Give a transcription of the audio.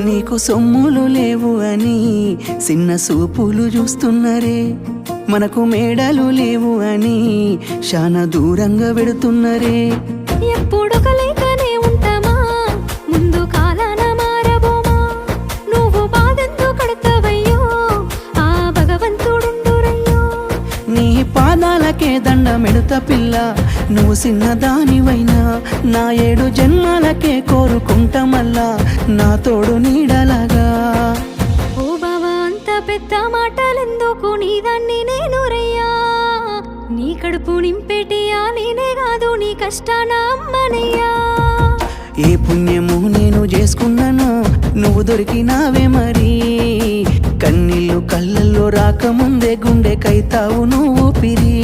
నీకు సొమ్ములు లేవు అని చిన్న సూపులు చూస్తున్నరే, మనకు మేడలు లేవు అని శానా దూరంగా పెడుతున్నరే. ఎప్పుడు కలైకనే ఉంటామా, ముందు కాలాన మారబోమా. నువ్వు బాధెందు కడతావయ్యో, ఆ భగవంతుడుండురయ్యో. నీ పాదాలకే దండమెడుత పిల్ల, నువ్వు చిన్నదానివైనా నా 7 జన్మాలకే కోరుకుంటా మల్లా నా తోడు నీడలాగా. ఓ బావా అంత పెద్ద మాటలెందుకు, నీదాన్ని నేను రయ్యా. నీ కడుపు నింపేటియా నేనే కాదు, నీ కష్టాన అమ్మనయ్యా. ఏ పుణ్యము నేను చేసుకున్నానో నువ్వు దొరికినావే మరి. కన్నీళ్ళు కళ్ళల్లో రాకముందే గుండె కైతావు నువ్వు పిరి.